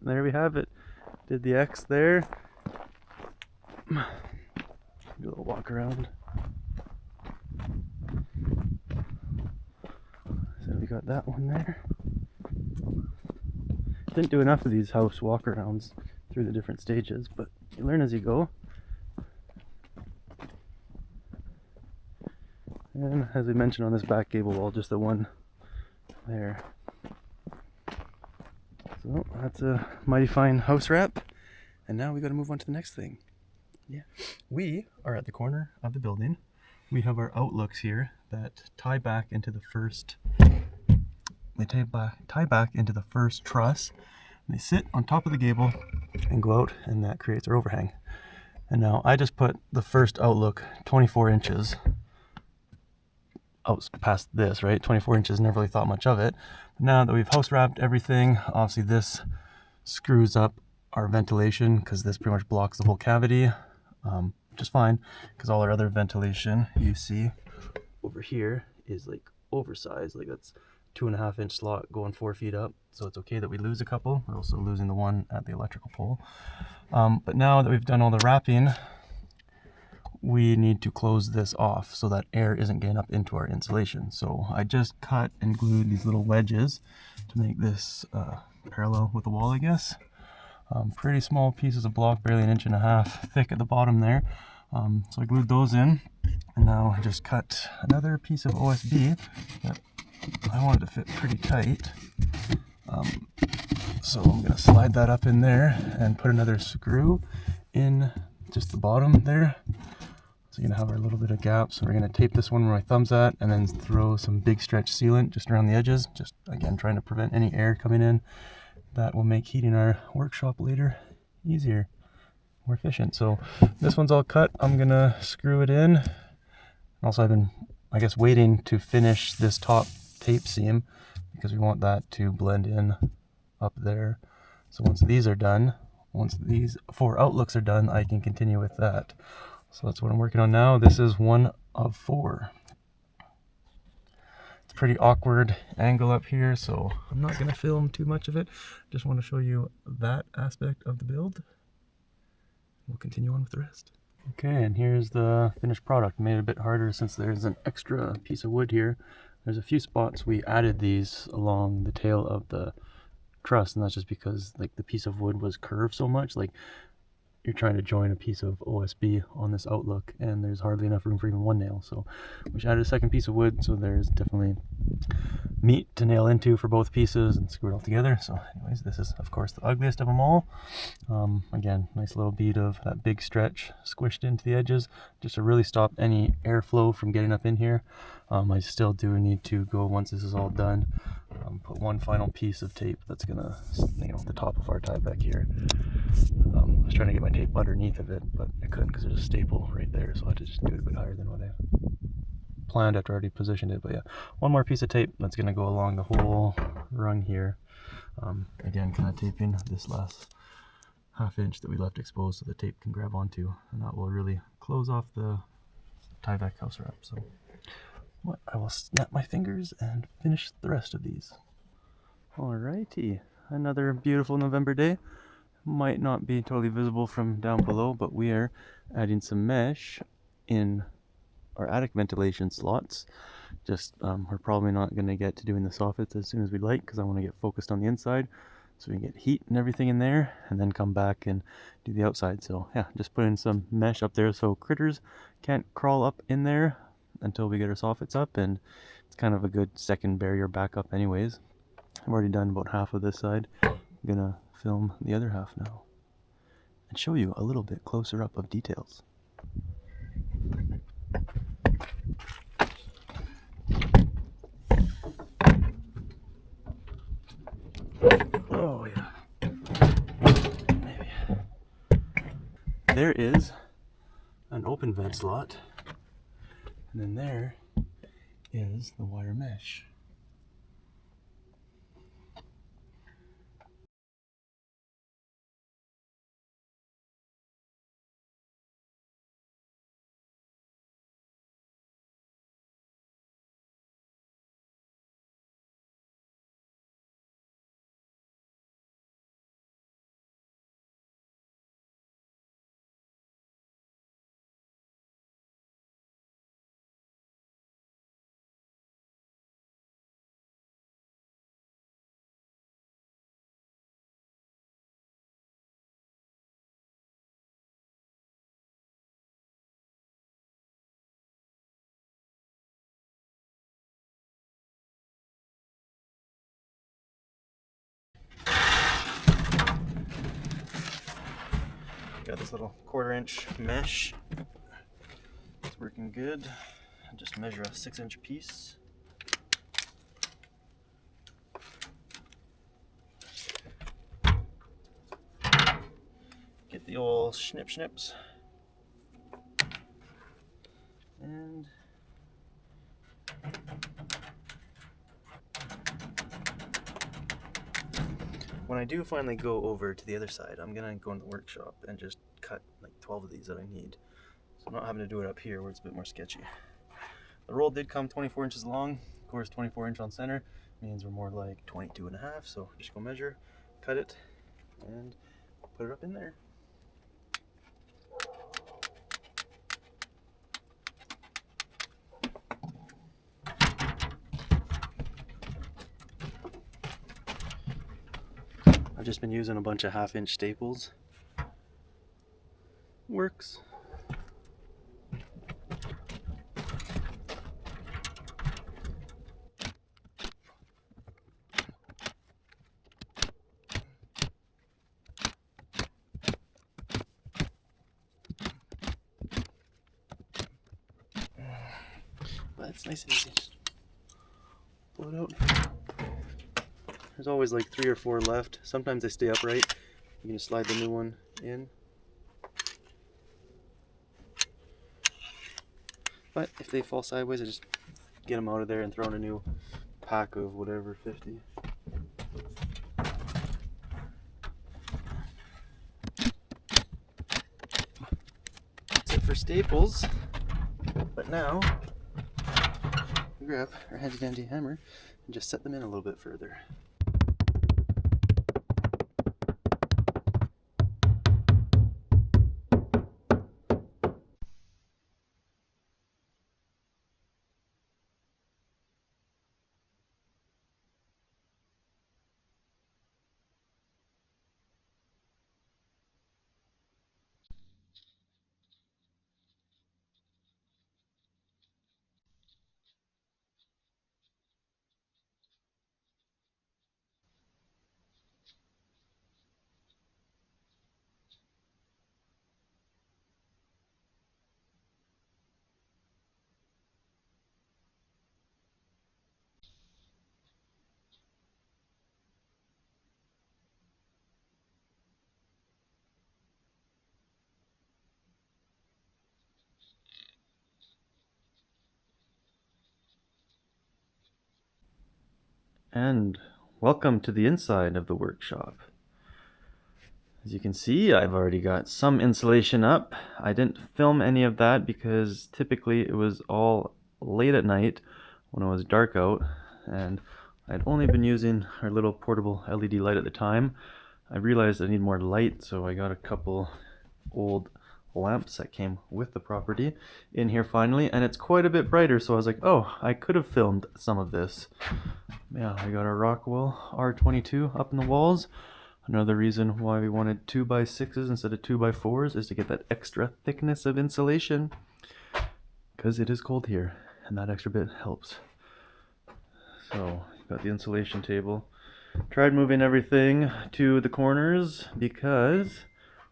there we have it. Did the X there. Do a little walk around. So we got that one there. Didn't do enough of these house walk arounds through the different stages, but you learn as you go. And as we mentioned on this back gable wall, just the one there. So that's a mighty fine house wrap. And now we got to move on to the next thing. Yeah, we are at the corner of the building. We have our outlooks here that tie back into the first. They tie back into the first truss. They sit on top of the gable and go out, and that creates our overhang. And now I just put the first outlook 24 inches out past this, right? 24 inches, never really thought much of it. But now that we've house wrapped everything, obviously this screws up our ventilation because this pretty much blocks the whole cavity, which is fine because all our other ventilation you see over here is like oversized, like that's 2.5 inch slot going 4 feet up, so it's okay that we lose a couple. We're also losing the one at the electrical pole. But now that we've done all the wrapping, we need to close this off so that air isn't getting up into our insulation. So I just cut and glued these little wedges to make this parallel with the wall, I guess. Pretty small pieces of block, barely 1.5 inches thick at the bottom there. So I glued those in, and now I just cut another piece of OSB that I wanted to fit pretty tight. So I'm going to slide that up in there and put another screw in just the bottom there. So you're going to have our little bit of gap. So we're going to tape this one where my thumb's at and then throw some big stretch sealant just around the edges. Just again, trying to prevent any air coming in. That will make heating our workshop later easier, more efficient. So this one's all cut. I'm going to screw it in. Also, I've been, I guess, waiting to finish this top tape seam because we want that to blend in up there. So once these are done, once these 4 outlooks are done, I can continue with that. So that's what I'm working on now. This is one of 4. It's a pretty awkward angle up here, so I'm not going to film too much of it. Just want to show you that aspect of the build. We'll continue on with the rest. Okay, and here's the finished product. Made it a bit harder since there's an extra piece of wood here. There's a few spots we added these along the tail of the truss, and that's just because like the piece of wood was curved so much. Like you're trying to join a piece of OSB on this outlook and there's hardly enough room for even one nail, so we added a second piece of wood, so there's definitely meat to nail into for both pieces and screw it all together. So anyways, this is of course the ugliest of them all. Again, nice little bead of that big stretch squished into the edges just to really stop any airflow from getting up in here. I still do need to go, once this is all done, put one final piece of tape that's gonna, the top of our tie back here. I was trying to get my tape underneath of it, but I couldn't because there's a staple right there, so I had to just do it a bit higher than what I planned after I already positioned it. But yeah, one more piece of tape that's going to go along the whole rung here. Again, kind of taping this last 1/2 inch that we left exposed so the tape can grab onto, and that will really close off the tie back house wrap. So I will snap my fingers and finish the rest of these. Alrighty, another beautiful November day. Might not be totally visible from down below, but we are adding some mesh in our attic ventilation slots. Just we're probably not going to get to doing the soffits as soon as we'd like because I want to get focused on the inside so we can get heat and everything in there and then come back and do the outside. So yeah, just putting some mesh up there so critters can't crawl up in there until we get our soffits up, and it's kind of a good second barrier backup anyways. I've already done about half of this side. I'm gonna film the other half now and show you a little bit closer up of details. Oh yeah, maybe. There is an open vent slot, and then there is the wire mesh. Got this little 1/4-inch mesh. It's working good. I'll just measure a 6-inch piece. Get the old snips. And when I do finally go over to the other side, I'm gonna go in the workshop and just cut like 12 of these that I need. So I'm not having to do it up here where it's a bit more sketchy. The roll did come 24 inches long. Of course, 24-inch on center means we're more like 22.5. So just go measure, cut it, and put it up in there. I've just been using a bunch of 1/2-inch staples. Works. But it's nice and easy. Just pull it out. There's always like 3 or 4 left. Sometimes they stay upright. You can just slide the new one in. But if they fall sideways, I just get them out of there and throw in a new pack of whatever, 50. That's it for staples. But now, we grab our handy dandy hammer and just set them in a little bit further. And welcome to the inside of the workshop. As you can see, I've already got some insulation up. I didn't film any of that because typically it was all late at night when it was dark out, and I'd only been using our little portable LED light at the time. I realized I need more light, so I got a couple old lamps that came with the property in here finally, and it's quite a bit brighter, so I was like, oh, I could have filmed some of this. Yeah, I got our Rockwell R22 up in the walls. Another reason why we wanted 2x6s instead of 2x4s is to get that extra thickness of insulation, because it is cold here and that extra bit helps. So got the insulation table. Tried moving everything to the corners because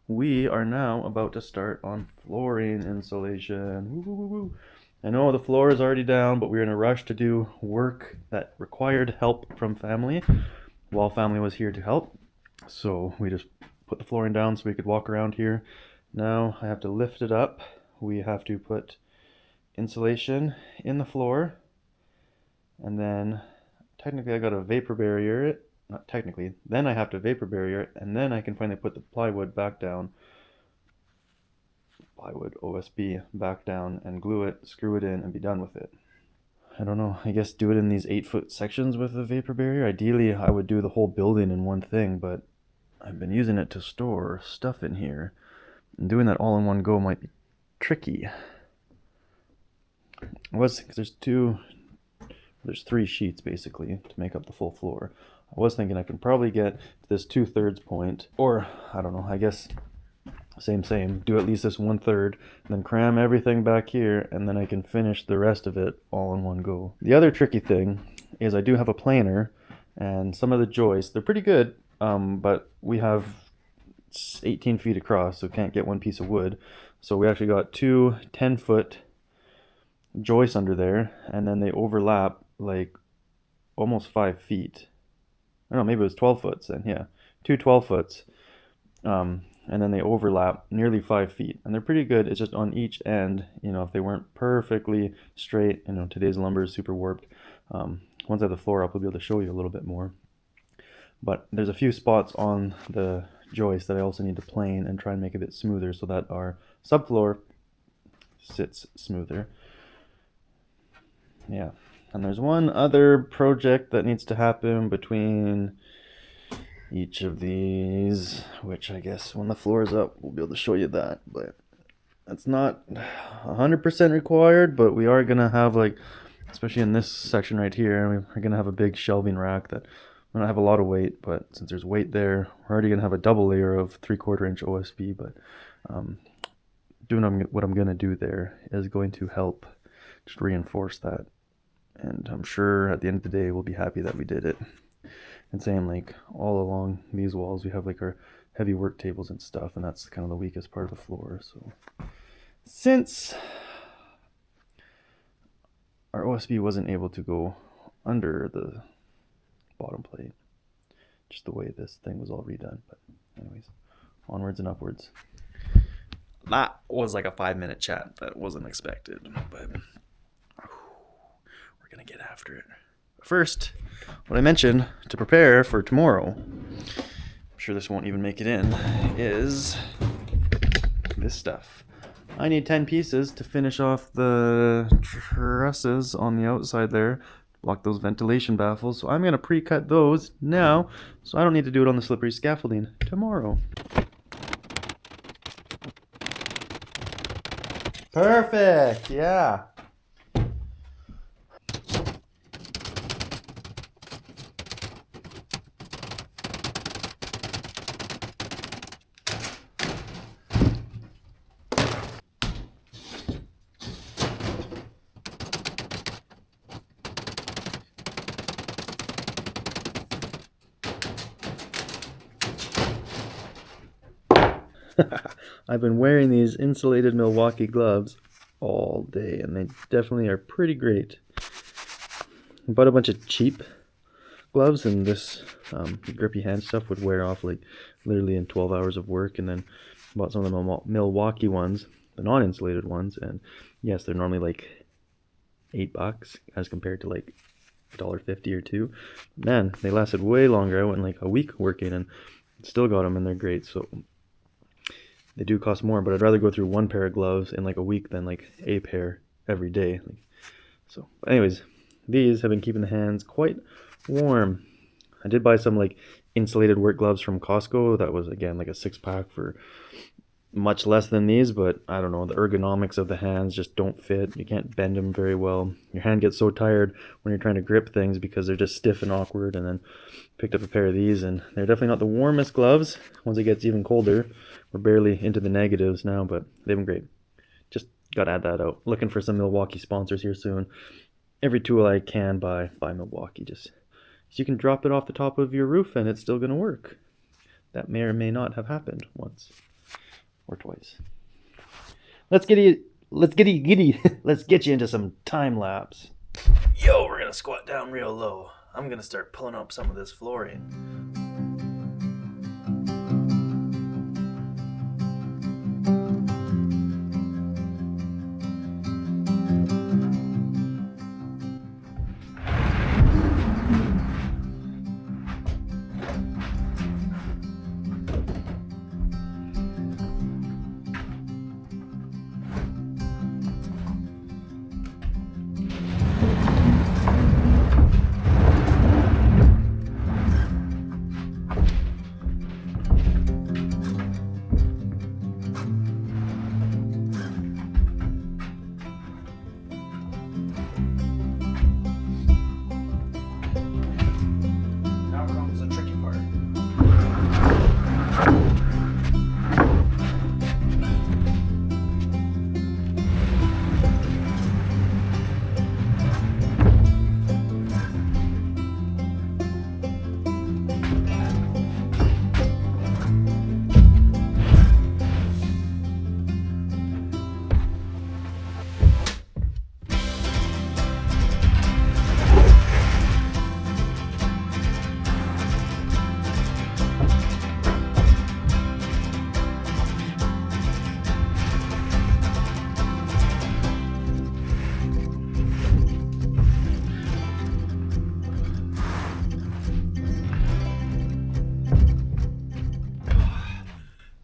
we are now about to start on flooring insulation. Woo, woo, woo, woo. I know the floor is already down, but we were in a rush to do work that required help from family while family was here to help. So we just put the flooring down so we could walk around here. Now I have to lift it up. We have to put insulation in the floor, and then technically I got to vapor barrier it. Not technically, then I have to vapor barrier it, and then I can finally put the plywood back down. Plywood OSB back down and glue it, screw it in, and be done with it. I don't know, I guess do it in these 8-foot sections with a vapor barrier. Ideally I would do the whole building in one thing, but I've been using it to store stuff in here, and doing that all in one go might be tricky. Because there's 3 sheets basically to make up the full floor. I was thinking I can probably get to this 2/3 point, or I don't know, I guess same, do at least this 1/3, and then cram everything back here, and then I can finish the rest of it all in one go. The other tricky thing is I do have a planer, and some of the joists, they're pretty good, but we have it's 18 feet across, so can't get one piece of wood. So we actually got two 10-foot joists under there, and then they overlap like almost 5 feet. I don't know, maybe it was 12 foots then, yeah. Two 12 foots. And then they overlap nearly 5 feet. And they're pretty good. It's just on each end, you know, if they weren't perfectly straight, you know, today's lumber is super warped. Once I have the floor up, I'll be able to show you a little bit more. But there's a few spots on the joist that I also need to plane and try and make a bit smoother so that our subfloor sits smoother. Yeah. And there's one other project that needs to happen between each of these, which I guess when the floor is up, we'll be able to show you that. But it's not 100% required, but we are going to have, like, especially in this section right here, we're going to have a big shelving rack that we're going to have a lot of weight, but since there's weight there, we're already going to have a double layer of 3/4 inch OSB, but doing what I'm going to do there is going to help just reinforce that. And I'm sure at the end of the day, we'll be happy that we did it. And same, like, all along these walls, we have like our heavy work tables and stuff, and that's kind of the weakest part of the floor. So since our OSB wasn't able to go under the bottom plate, just the way this thing was all redone. But anyways, onwards and upwards. That was like a 5-minute chat. That wasn't expected, but we're gonna get after it. First, what I mentioned to prepare for tomorrow, I'm sure this won't even make it in, is this stuff. I need 10 pieces to finish off the trusses on the outside there, block those ventilation baffles. So I'm going to pre-cut those now, so I don't need to do it on the slippery scaffolding tomorrow. Perfect, yeah. I've been wearing these insulated Milwaukee gloves all day, and they definitely are pretty great. I bought a bunch of cheap gloves, and this grippy hand stuff would wear off like literally in 12 hours of work, and then bought some of the Milwaukee ones, the non-insulated ones, and yes, they're normally like $8 as compared to like $1.50 or $2. Man, they lasted way longer. I went like a week working and still got them, and they're great. So they do cost more, but I'd rather go through one pair of gloves in like a week than like a pair every day. So anyways, these have been keeping the hands quite warm. I did buy some like insulated work gloves from Costco. That was again like a 6-pack for much less than these, but I don't know, the ergonomics of the hands just don't fit. You can't bend them very well. Your hand gets so tired when you're trying to grip things because they're just stiff and awkward. And then picked up a pair of these, and they're definitely not the warmest gloves. Once it gets even colder, we're barely into the negatives now, but they've been great. Just gotta add that out. Looking for some Milwaukee sponsors here soon. Every tool I can buy Milwaukee, just so you can drop it off the top of your roof and it's still gonna work. That may or may not have happened once or twice. Let's get you into some time lapse. Yo, we're gonna squat down real low. I'm gonna start pulling up some of this flooring.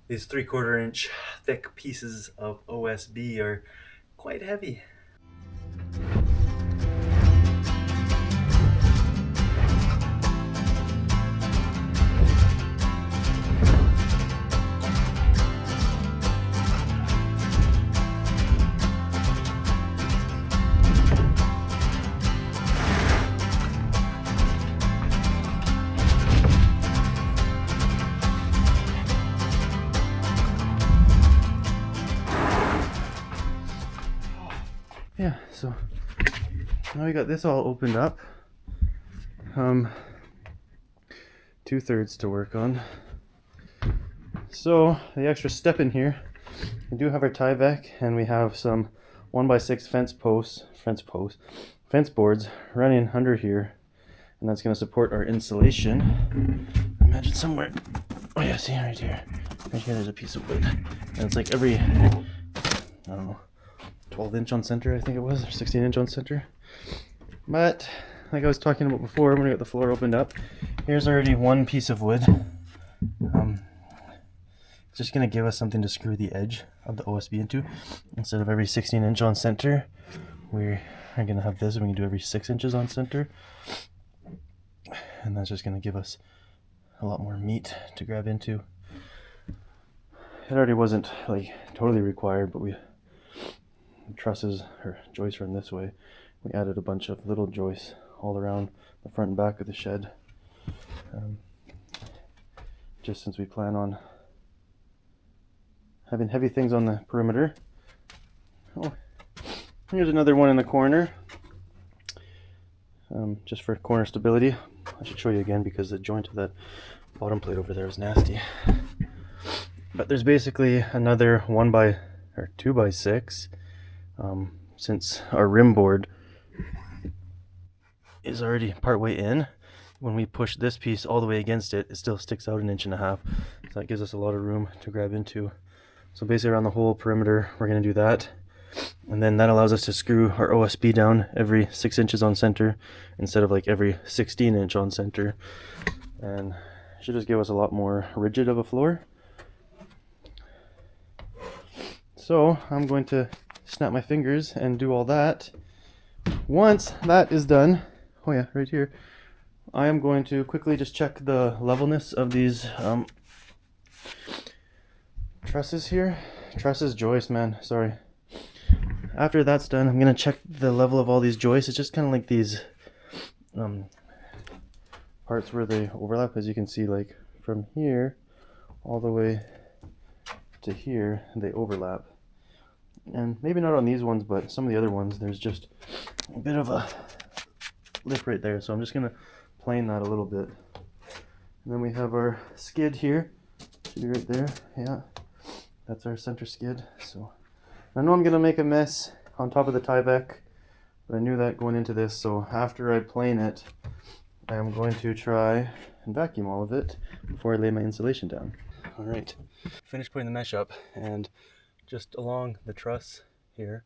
These 3/4 inch thick pieces of OSB are quite heavy. Yeah, so now we got this all opened up. 2/3 to work on. So the extra step in here, we do have our Tyvek, and we have some 1x6 fence boards running under here, and that's going to support our insulation. Imagine somewhere. Oh yeah, see right here. Right here, there's a piece of wood, and it's like every, I don't know, 12-inch on center, I think it was, or 16-inch on center. But like I was talking about before, when we got the floor opened up, here's already one piece of wood. It's just gonna give us something to screw the edge of the OSB into. Instead of every 16-inch on center, we are gonna have this, and we can do every 6 inches on center. And that's just gonna give us a lot more meat to grab into. It already wasn't like totally required, but trusses or joists run this way. We added a bunch of little joists all around the front and back of the shed, just since we plan on having heavy things on the perimeter. Oh, here's another one in the corner, just for corner stability. I should show you again because the joint of that bottom plate over there is nasty. But there's basically another 2x6. Since our rim board is already partway in, when we push this piece all the way against it, it still sticks out 1.5 inches. So that gives us a lot of room to grab into. So basically around the whole perimeter, we're going to do that. And then that allows us to screw our OSB down every 6 inches on center instead of like every 16-inch on center. And it should just give us a lot more rigid of a floor. So I'm going to snap my fingers and do all that. Once that is done, oh yeah, right here, I am going to quickly just check the levelness of these trusses joists, man, sorry. After that's done, I'm going to check the level of all these joists. It's just kind of like these parts where they overlap, as you can see, like from here all the way to here, they overlap. And maybe not on these ones, but some of the other ones, there's just a bit of a lip right there. So I'm just going to plane that a little bit. And then we have our skid here. Should be right there. Yeah, that's our center skid. So I know I'm going to make a mess on top of the Tyvek, but I knew that going into this. So after I plane it, I am going to try and vacuum all of it before I lay my insulation down. All right, finished putting the mesh up, and just along the truss here,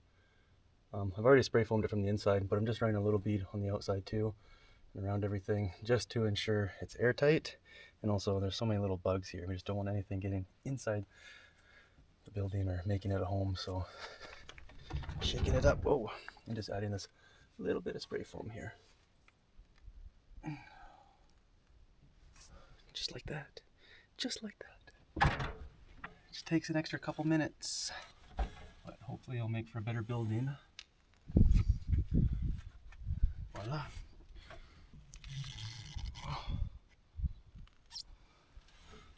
I've already spray foamed it from the inside, but I'm just running a little bead on the outside too, and around everything, just to ensure it's airtight. And also there's so many little bugs here, we just don't want anything getting inside the building or making it a home. So shaking it up, whoa, and just adding this little bit of spray foam here. Just like that, just like that. Just takes an extra couple minutes, but hopefully it'll make for a better building. Voila.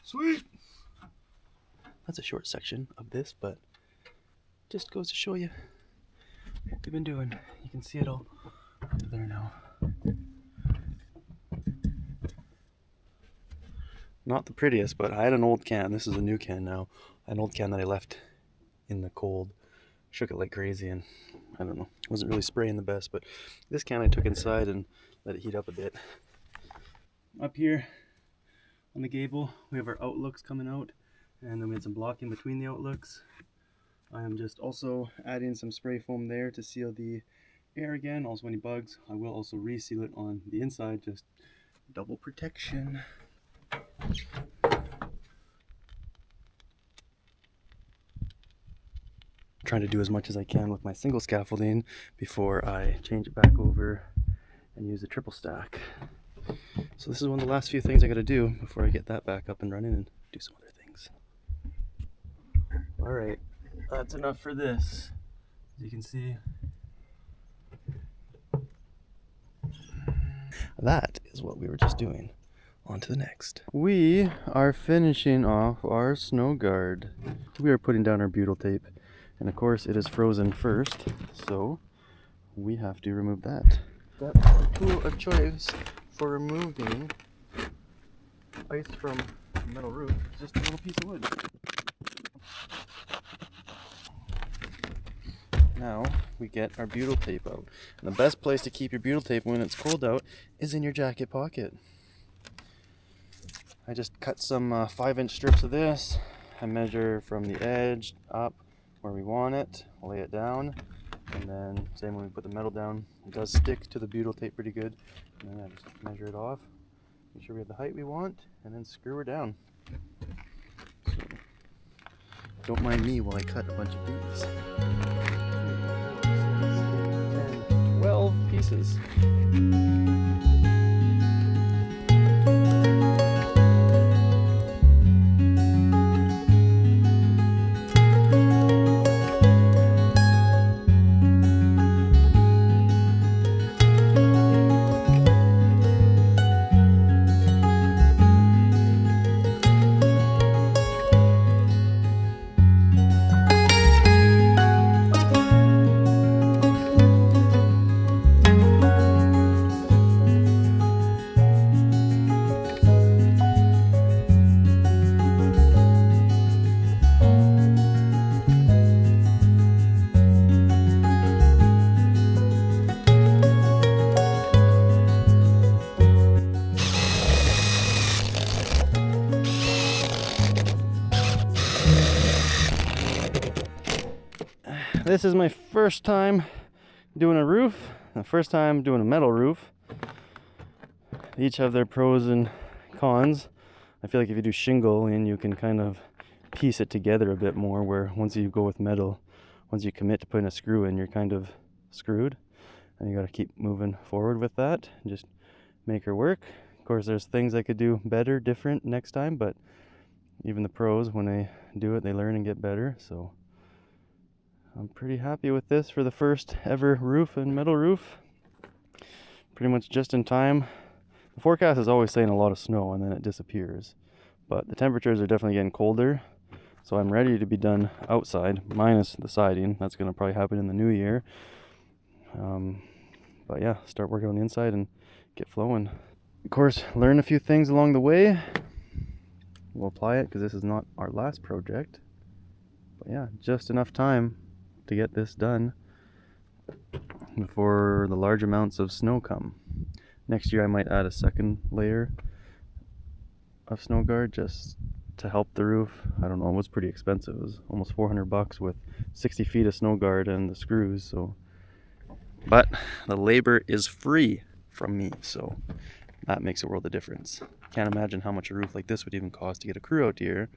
Sweet. That's a short section of this, but just goes to show you what we've been doing. You can see it all up there now. Not the prettiest, but I had an old can. This is a new can now. I had an old can that I left in the cold. Shook it like crazy, and I don't know, wasn't really spraying the best, but this can I took inside and let it heat up a bit. Up here on the gable, we have our outlooks coming out, and then we had some blocking between the outlooks. I am just also adding some spray foam there to seal the air again. Also any bugs, I will also reseal it on the inside, just double protection. trying to do as much as I can with my single scaffolding before I change it back over and use a triple stack. So this is one of the last few things I gotta do before I get that back up and running and do some other things. Alright, that's enough for this. As you can see, that is what we were just doing. On to the next. We are finishing off our snow guard. We are putting down our butyl tape, and of course it is frozen first, so we have to remove that. That's the tool of choice for removing ice from a metal roof. It's just a little piece of wood. Now we get our butyl tape out. And the best place to keep your butyl tape when it's cold out is in your jacket pocket. I just cut some 5-inch strips of this. I measure from the edge up where we want it, lay it down, and then same when we put the metal down. It does stick to the butyl tape pretty good. And then I just measure it off, make sure we have the height we want, and then screw her down. So, don't mind me while I cut a bunch of these. 10, 12 pieces. This is my first time doing a roof, the first time doing a metal roof. They each have their pros and cons. I feel like if you do shingle and you can kind of piece it together a bit more, where once you go with metal, once you commit to putting a screw in, you're kind of screwed. And you got to keep moving forward with that and just make her work. Of course, there's things I could do better, different next time, but even the pros, when they do it, they learn and get better. So I'm pretty happy with this for the first ever roof and metal roof. Pretty much just in time. The forecast is always saying a lot of snow and then it disappears. But the temperatures are definitely getting colder. So I'm ready to be done outside, minus the siding. That's going to probably happen in the new year. But yeah, start working on the inside and get flowing. Of course, learn a few things along the way. We'll apply it because this is not our last project. But yeah, just enough time to get this done before the large amounts of snow come. Next year I might add a second layer of snow guard just to help the roof. I don't know, it was pretty expensive. It was almost $400 with 60 feet of snow guard and the screws. So, but the labor is free from me, so that makes a world of difference. Can't imagine how much a roof like this would even cost to get a crew out here.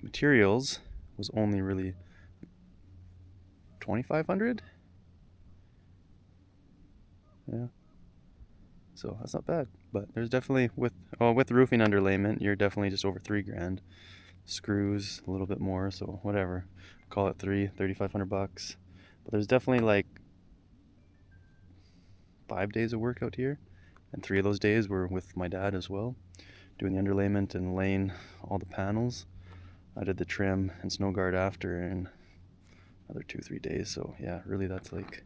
Materials was only really $2,500. Yeah, so that's not bad. But there's definitely with roofing underlayment, you're definitely just over $3,000. Screws a little bit more, so whatever, call it $3,500. But there's definitely like 5 days of work out here, and 3 of those days were with my dad as well, doing the underlayment and laying all the panels. I did the trim and snow guard after in another 2-3 days. So yeah, really that's like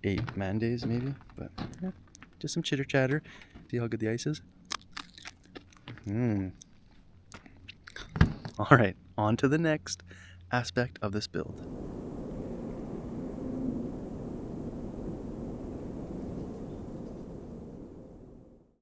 8 man days maybe. But yeah, just some chitter chatter. See how good the ice is? All right, on to the next aspect of this build.